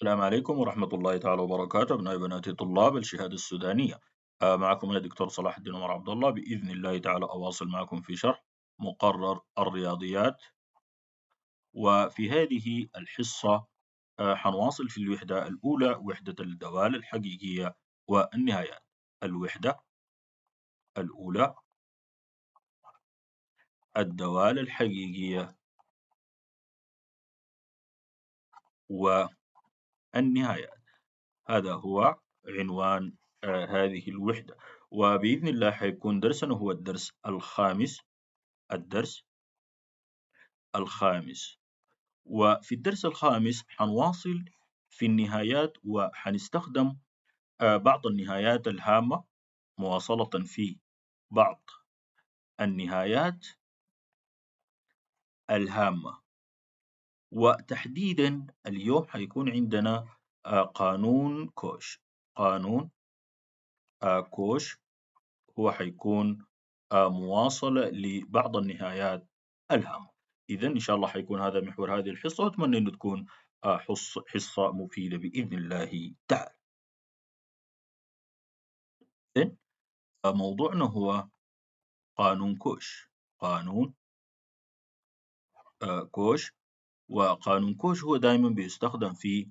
السلام عليكم ورحمة الله تعالى وبركاته أبنائي وبناتي طلاب الشهادة السودانية. معكم أنا دكتور صلاح الدين عمر عبد الله، بإذن الله تعالى أواصل معكم في شرح مقرر الرياضيات. وفي هذه الحصة حنواصل في الوحدة الأولى، وحدة الدوال الحقيقية والنهايات. الوحدة الأولى، الدوال الحقيقية والنهايات. هذا هو عنوان هذه الوحدة، وبإذن الله حيكون درسنا هو الدرس الخامس. الدرس الخامس، وفي الدرس الخامس حنواصل في النهايات، وحنستخدم بعض النهايات الهامة مواصلة في بعض النهايات الهامة. وتحديدا اليوم حيكون عندنا قانون كوش. قانون كوش هو حيكون مواصلة لبعض النهايات الهامة. إذا إن شاء الله حيكون هذا محور هذه الحصة، وأتمنى أن تكون حصة مفيدة بإذن الله تعالى. إذن موضوعنا هو قانون كوش. قانون كوش. وقانون كوش هو دائما بيستخدم في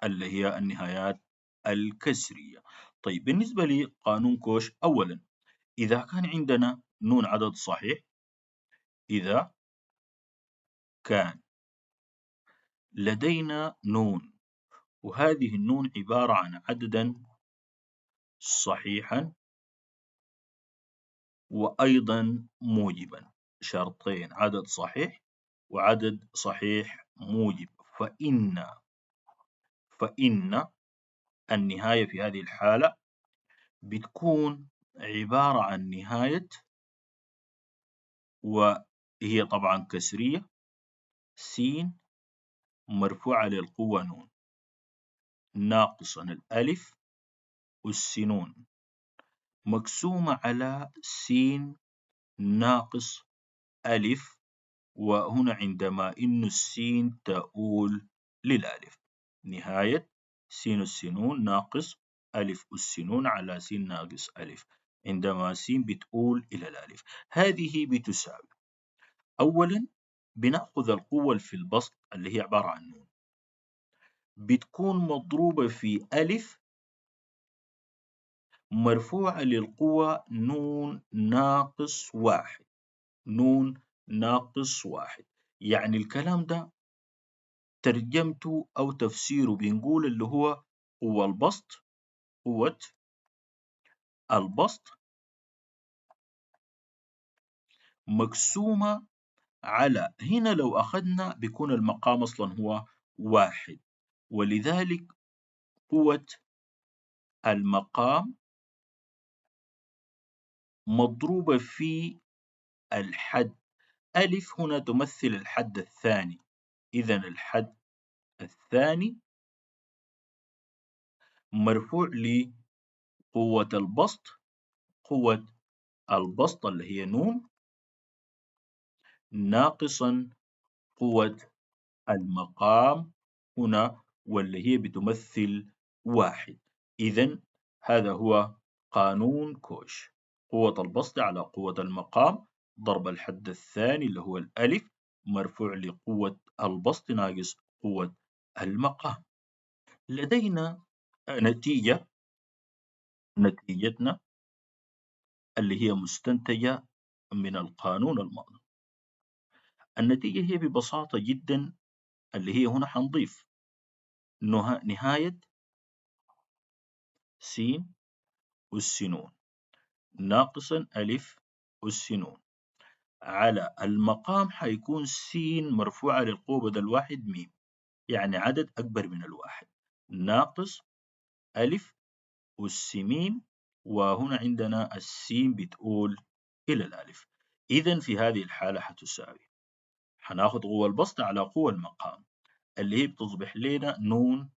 اللي هي النهايات الكسرية. طيب بالنسبة لقانون كوش، أولا إذا كان عندنا نون عدد صحيح، إذا كان لدينا نون وهذه النون عبارة عن عددا صحيحا وأيضا موجبا، شرطين: عدد صحيح وعدد صحيح موجب، فإن النهاية في هذه الحالة بتكون عبارة عن نهاية، وهي طبعا كسرية، س مرفوعة للقوة نون ناقصا الألف والسنون مقسومة على س ناقص ألف. وهنا عندما إن السين تؤول للألف، نهاية س السنون ناقص ألف السنون على س ناقص ألف، عندما س بتؤول إلى الألف. هذه بتساوي، أولا بنأخذ القوة في البسط اللي هي عبارة عن نون، بتكون مضروبة في ألف مرفوعة للقوة نون ناقص واحد. نون ناقص واحد، يعني الكلام ده ترجمته أو تفسيره بنقول اللي هو قوة البسط، قوة البسط مقسومة على، هنا لو أخذنا بيكون المقام أصلا هو واحد، ولذلك قوة المقام مضروبة في الحد. ألف هنا تمثل الحد الثاني، إذا الحد الثاني مرفوع لقوة البسط. قوة البسط اللي هي نون ناقصا قوة المقام هنا، واللي هي بتمثل واحد. إذن هذا هو قانون كوش: قوة البسط على قوة المقام ضرب الحد الثاني اللي هو الألف مرفوع لقوة البسط ناقص قوة المقام. لدينا نتيجتنا اللي هي مستنتجة من القانون الماضي. النتيجة هي ببساطة جدا اللي هي هنا حنضيف نهاية س والسنون ناقصا ألف والسنون على المقام حيكون س مرفوعة للقوة بدل واحد ميم، يعني عدد أكبر من الواحد، ناقص ألف والسميم، وهنا عندنا السين بتقول إلى الألف. إذن في هذه الحالة حتساوي، حناخد قوة البسط على قوة المقام اللي هي بتصبح لنا نون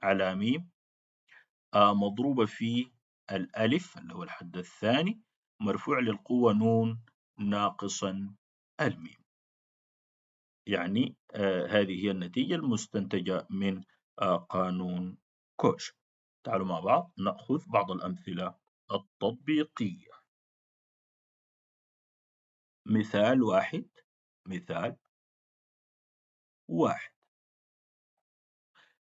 على ميم مضروبة في الألف اللي هو الحد الثاني مرفوع للقوة نون ناقصا الميم. يعني هذه هي النتيجة المستنتجة من قانون كوش. تعالوا مع بعض نأخذ بعض الأمثلة التطبيقية. مثال واحد. مثال واحد.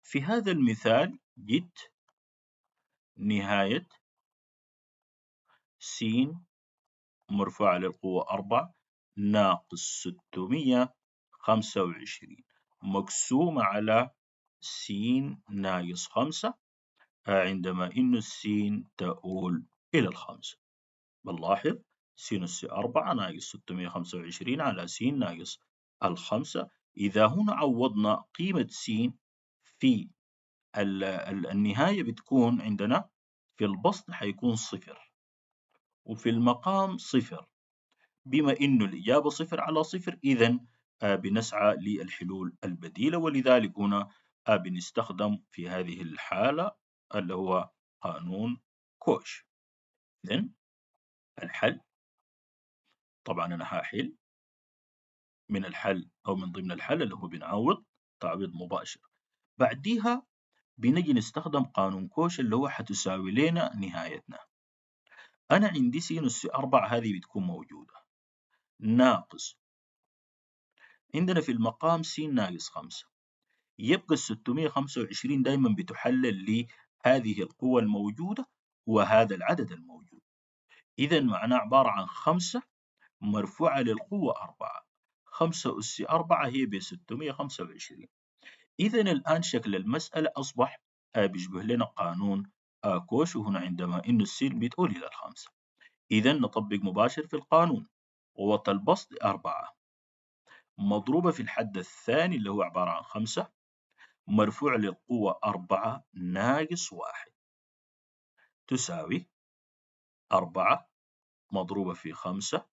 في هذا المثال جت نهاية س مرفوعة للقوة 4 ناقص 625 مقسومة على س ناقص 5 عندما إن السين تؤول إلى الخمسة. بنلاحظ س أس 4 ناقص 625 على س ناقص الخمسة. إذا هنا عوضنا قيمة س في النهاية بتكون عندنا في البسط حيكون صفر وفي المقام صفر. بما إنه الإجابة صفر على صفر إذا بنسعى للحلول البديلة، ولذلك هنا بنستخدم في هذه الحالة اللي هو قانون كوش. إذن الحل، طبعا أنا هحل من الحل أو من ضمن الحل اللي هو بنعوض تعويض مباشر. بعديها بنجي نستخدم قانون كوش اللي هو حتساوي لنا نهايتنا. أنا عندي س أس 4 هذه بتكون موجودة ناقص عندنا في المقام س ناقص 5. يبقى 625 دايما بتحلل لهذه القوة الموجودة وهذا العدد الموجود. إذا معناه عبارة عن 5 مرفوعة للقوة 4. 5 أس 4 هي ب 625. إذا الآن شكل المسألة أصبح بيشبه لنا قانون كوش، وهنا عندما إنه السين بتقول إلى الخمسة. إذا نطبق مباشر في القانون. قوة البسط 4 مضروبة في الحد الثاني اللي هو عبارة عن 5 مرفوع للقوة 4 ناقص 1 تساوي 4 مضروبة في 5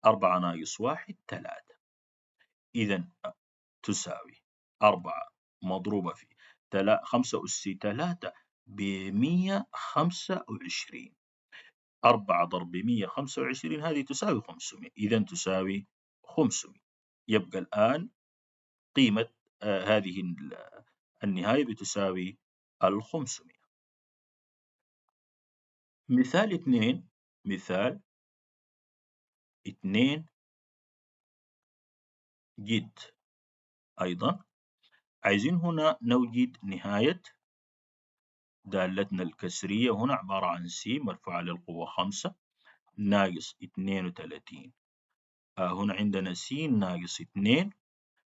4 ناقص 1 3. إذا تساوي 4 مضروبة في 5 أس 3 ب 125. 4 ضرب 125 هذه تساوي 500. إذا تساوي 500. يبقى الآن قيمة هذه النهاية بتساوي 500. مثال 2. مثال 2 جد أيضا عايزين هنا نوجد نهاية دالتنا الكسرية. هنا عبارة عن س مرفوعة للقوة 5 ناقص 32. هنا عندنا س ناقص 2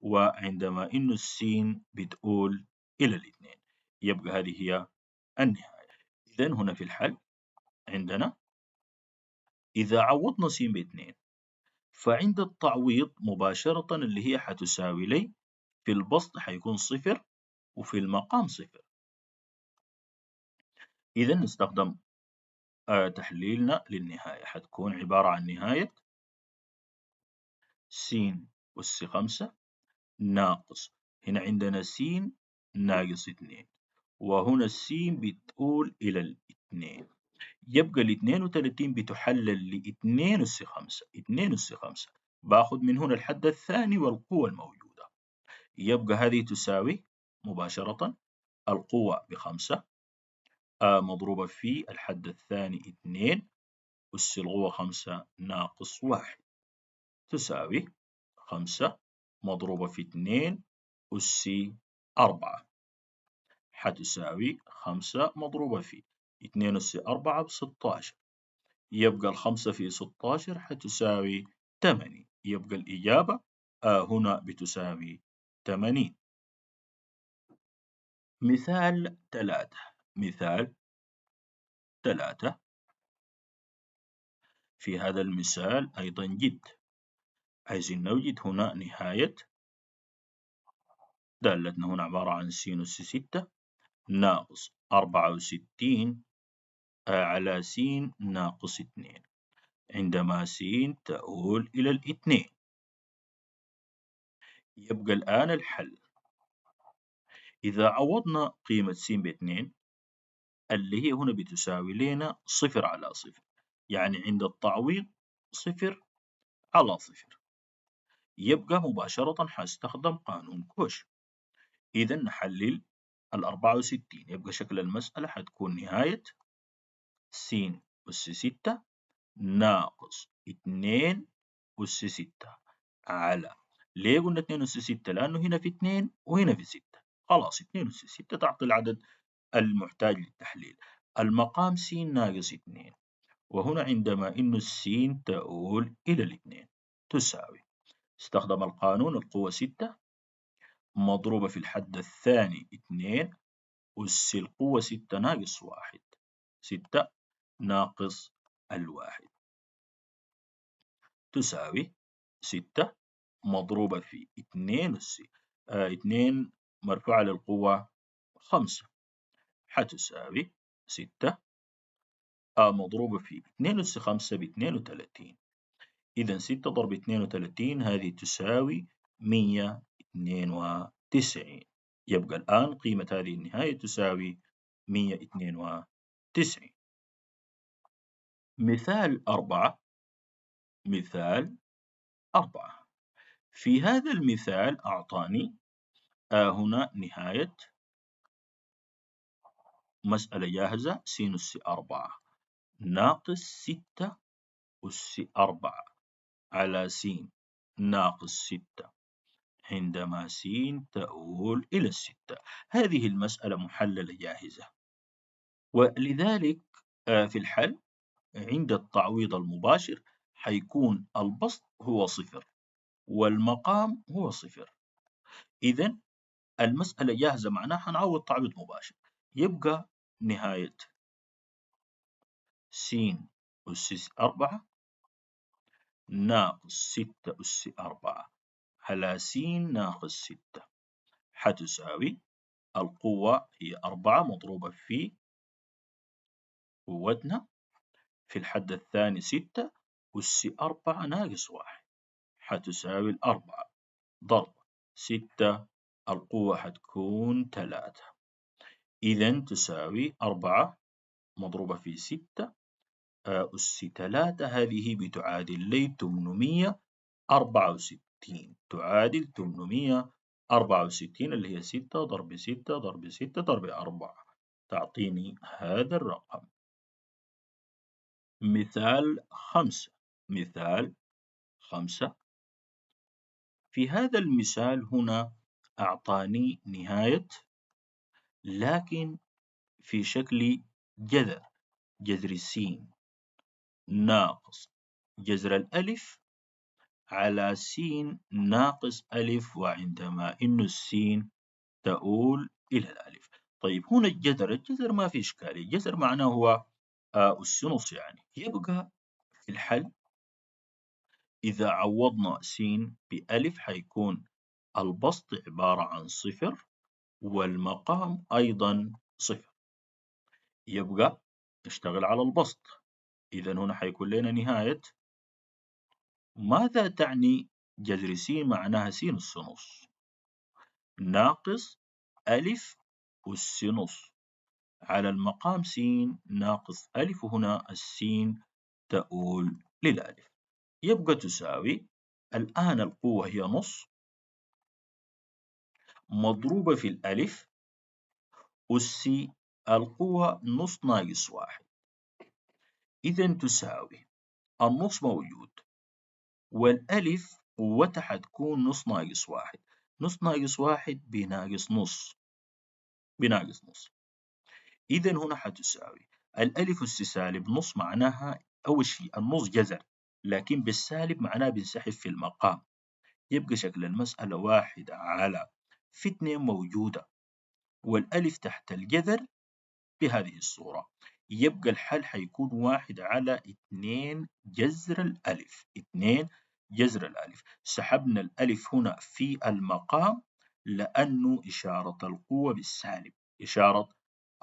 وعندما إنه السين بتقول إلى الاثنين يبقى هذه هي النهاية. إذن هنا في الحل عندنا إذا عوضنا س ب2 فعند التعويض مباشرة اللي هي حتساوي لي في البسط حيكون صفر وفي المقام صفر. إذا نستخدم تحليلنا للنهاية حتكون عبارة عن نهاية س أس 5 ناقص هنا عندنا س ناقص 2 وهنا السين بتقول إلى الاثنين. يبقى ال 32 بتحلل ل 2 أس 5. 2 أس 5 باخذ من هنا الحد الثاني والقوة الموجودة. يبقى هذه تساوي مباشرة القوة ب5 مضروبة في الحد الثاني 2 أس القوة 5 ناقص 1 تساوي 5 مضروبة في 2 أس 4 حتساوي 5 مضروبة في 2 أس 4 ب16. يبقى الخمسة في 16 حتساوي 8. يبقى الإجابة هنا بتساوي 80. مثال 3. مثال 3 في هذا المثال أيضا جد عايزين نوجد هنا نهاية دالتنا هنا عبارة عن س أس 6 ناقص 64 على س ناقص 2 عندما س تؤول إلى الاثنين. يبقى الآن الحل إذا عوضنا قيمة س ب2 اللي هي هنا بتساوي لنا صفر على صفر، يعني عند التعويض صفر على صفر، يبقى مباشرة حاستخدم قانون كوش. إذا نحلل 64. يبقى شكل المسألة حتكون نهاية س أس 6 ناقص 2 أس 6 على، ليه قلنا 2 أس 6؟ لأنه هنا في 2 وهنا في 6. خلاص 2 أس 6 تعطي العدد المحتاج للتحليل. المقام س ناقص 2، وهنا عندما إنه السين تؤول إلى الاثنين تساوي، استخدم القانون القوة 6 مضروبة في الحد الثاني 2 أس القوة 6 ناقص 1، 6 ناقص الواحد تساوي 6 مضروبة في 2 أس 2 مرفوعة للقوة 5 حتساوي 6 مضروبة في 2 أس 5 ب 32. إذا 6 ضرب 32 هذه تساوي 192. يبقى الآن قيمة هذه النهاية تساوي 192. مثال 4. مثال 4. في هذا المثال أعطاني هنا نهاية مسألة جاهزة س أس 4 ناقص 6 أس 4 على س ناقص 6 عندما س تؤول إلى 6. هذه المسألة محللة جاهزة، ولذلك في الحل عند التعويض المباشر حيكون البسط هو 0 والمقام هو 0. إذا المسألة جاهزة، معناها حنعوض تعويض مباشر. يبقى نهاية س أس 4 ناقص 6 أس 4 على س ناقص 6 حتساوي القوة هي 4 مضروبة في قوتنا في الحد الثاني 6 أس 4 ناقص 1 حتساوي 4 ضرب 6 القوة حتكون 3. إذا تساوي 4 مضروبة في 6 أس 3 هذه بتعادل لي 864. تعادل 864 اللي هي 6 ضرب 6 ضرب 6 ضرب 4 تعطيني هذا الرقم. مثال 5. مثال 5. في هذا المثال هنا أعطاني نهاية لكن في شكل جذر س ناقص جذر الألف على س ناقص ألف، وعندما إنه السين تؤول إلى الألف. طيب هنا الجذر ما في إشكالية، الجذر معناه هو أس نص يعني. يبقى في الحل إذا عوضنا س بألف حيكون البسط عبارة عن 0 والمقام أيضا 0. يبقى نشتغل على البسط. إذا هنا حيكون لنا نهاية، ماذا تعني جذر س؟ معناها س أس نص ناقص ألف أس نص على المقام س ناقص ألف، وهنا السين تؤول للألف. يبقى تساوي الآن القوة هي نص مضروبة في الألف أس القوة نص ناقص 1. إذا تساوي النص موجود والألف قوتها حتكون نص ناقص 1. نص ناقص 1 بناقص نص بناقص نص. إذا هنا حتساوي الألف أس سالب نص، معناها أول شيء النص جذر، لكن بالسالب معناه بينسحب في المقام. يبقى شكل المسألة 1 على في 2 موجودة والألف تحت الجذر بهذه الصورة. يبقى الحل حيكون 1 على 2 جذر الألف. 2 جذر الألف. سحبنا الألف هنا في المقام لأنه إشارة القوة بالسالب، إشارة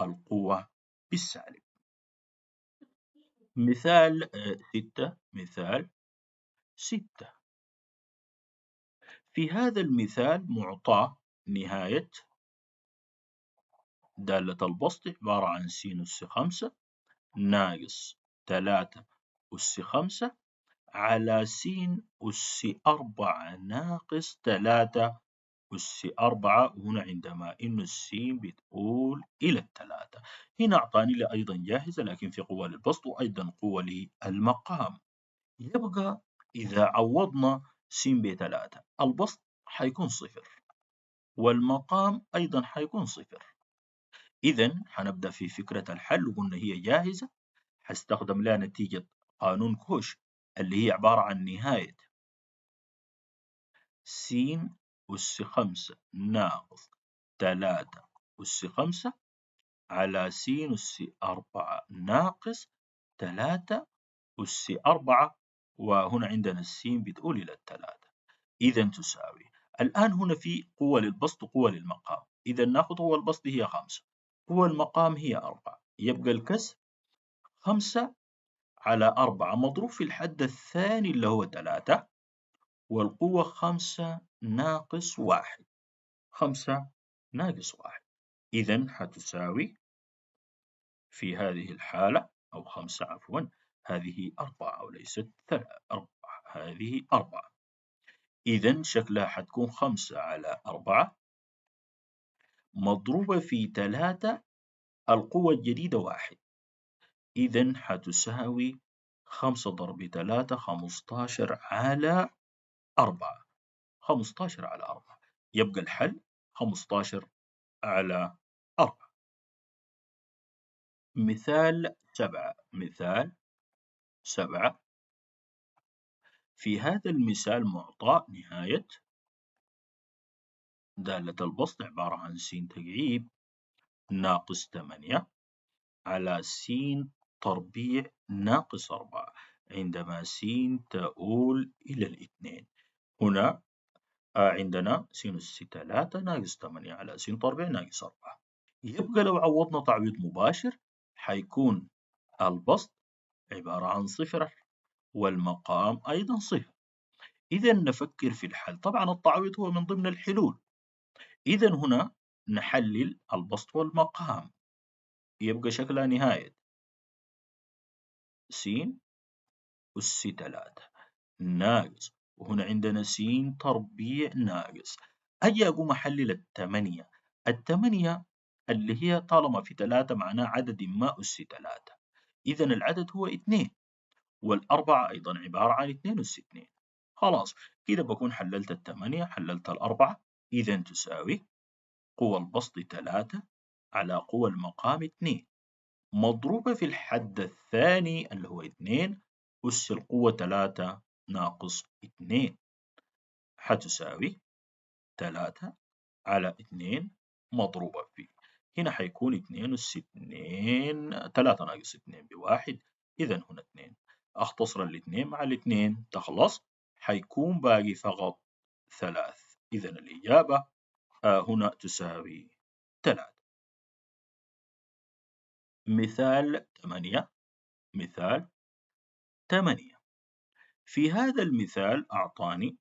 القوة بالسالب. مثال 6. مثال 6. في هذا المثال معطى نهاية دالة البسط عبارة عن س أس 5 ناقص 3 أس 5 على س أس 4 ناقص 3 أس 4، وهنا عندما إنه السين بتقول إلى 3. هنا أعطاني لي أيضا جاهزة، لكن في قوى للبسط وأيضا قوى للمقام. يبقى إذا عوضنا س ب3، البسط حيكون صفر والمقام أيضا حيكون صفر. إذا حنبدأ في فكرة الحل، وقلنا هي جاهزة. حستخدم لها نتيجة قانون كوش اللي هي عبارة عن نهاية س أس 5 ناقص 3 أس 5 على س أس 4 ناقص 3 أس 4، وهنا عندنا السين بتقول إلى 3. إذا تساوي، الآن هنا في قوة للبسط وقوة للمقام. إذا ناخذ قوة البسط هي 5، قوة المقام هي 4. يبقى الكسر 5 على 4 مضروب في الحد الثاني اللي هو 3، والقوة 5 ناقص 1. 5 ناقص 1، إذا حتساوي في هذه الحالة، أو 5 عفوا، هذه 4 وليست 4، هذه 4. إذا شكلها حتكون 5 على 4 مضروبة في 3، القوة الجديدة 1. إذا حتساوي 5 ضرب 3 15 على 4. 15 على 4، يبقى الحل 15 على 4. مثال 7. مثال 7. في هذا المثال معطى نهاية دالة البسط عبارة عن س تكعيب ناقص 8 على س تربيع ناقص 4، عندما س تؤول إلى الاثنين. هنا عندنا س أس 3 ناقص 8 على س تربيع ناقص 4. يبقى لو عوضنا تعويض مباشر حيكون البسط عبارة عن صفر والمقام أيضا صفر. إذا نفكر في الحل. طبعا التعويض هو من ضمن الحلول. إذا هنا نحلل البسط والمقام، يبقى شكلها نهاية س أس 3 ناقص، وهنا عندنا س تربيع ناقص. أجي أقوم أحلل الثمانية. الثمانية اللي هي طالما في 3 معناه عدد ما أس 3، إذا العدد هو 2، والأربعة أيضا عبارة عن 2 أس 2. خلاص كده بكون حللت الثمانية، حللت الأربعة. إذا تساوي قوى البسط 3 على قوى المقام 2 مضروبة في الحد الثاني اللي هو 2 أس القوة 3 ناقص 2، حتساوي 3 على 2 مضروبة في، هنا حيكون 2 أس 2، 3 ناقص 2 ب1، إذا هنا 2. أختصر الاثنين مع الاثنين تخلص، حيكون باقي فقط 3. إذا الإجابة هنا تساوي 3. مثال 8. مثال 8. في هذا المثال أعطاني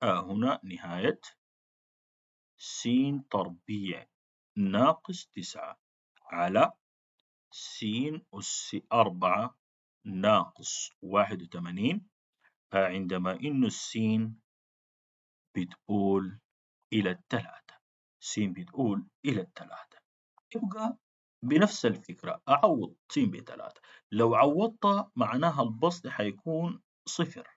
هنا نهاية س تربيع ناقص 9 على س أس 4 ناقص 81، عندما إنه السين بتقول إلى 3. س بتقول إلى 3، يبقى بنفس الفكرة أعوض س ب3. لو عوضت معناها البسط حيكون صفر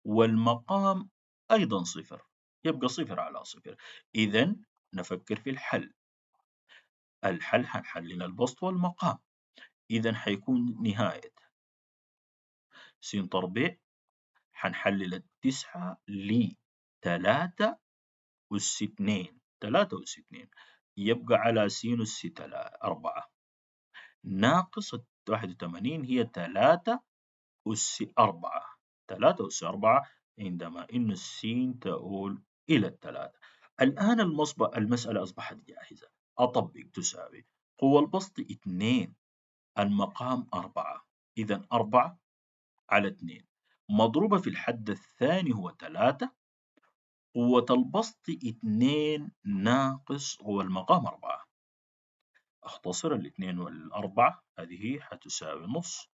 والمقام أيضا صفر، يبقى صفر على صفر. إذا نفكر في الحل. الحل حنحلل البسط والمقام. إذا حيكون نهاية س تربيع، حنحلل 9 ل3 أس 2، 3 أس 2، يبقى على س أس 4 ناقص 81 هي 3 أس 4. 3 أس 4 عندما إن السين تؤول إلى 3. الآن المسألة أصبحت جاهزة. أطبق تساوي قوى البسط 2، المقام 4، إذا 4 على 2 مضروبة في الحد الثاني هو 3، قوة البسط 2 ناقص قوة المقام 4. أختصر الاثنين والأربعة، هذه حتساوي نص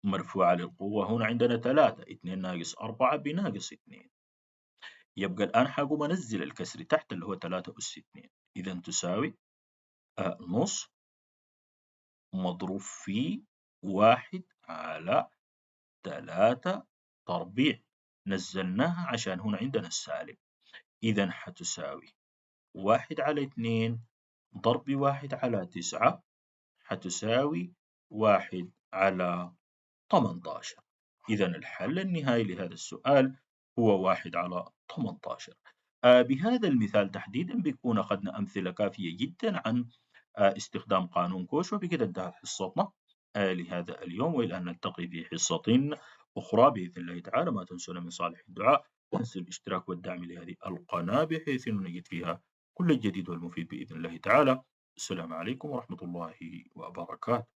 مرفوعة للقوة. هنا عندنا 3، 2 ناقص 4 بناقص 2. يبقى الآن حاقوم أنزل الكسر تحت اللي هو 3 أس 2، إذا تساوي نص مضروب في 1/3 نزلناها عشان هنا عندنا السالب، إذا حتساوي 1/2 ضرب 1/9 حتساوي 1/18. إذا الحل النهائي لهذا السؤال هو 1/18. بهذا المثال تحديدا بيكون أخذنا أمثلة كافية جدا عن استخدام قانون كوش، وبكده انتهت حصتنا لهذا اليوم، وإلى أن نلتقي في حصة أخرى بإذن الله تعالى. ما تنسون من صالح الدعاء وتنسوا الاشتراك والدعم لهذه القناة بحيث أن نجد فيها كل الجديد والمفيد بإذن الله تعالى. السلام عليكم ورحمة الله وبركاته.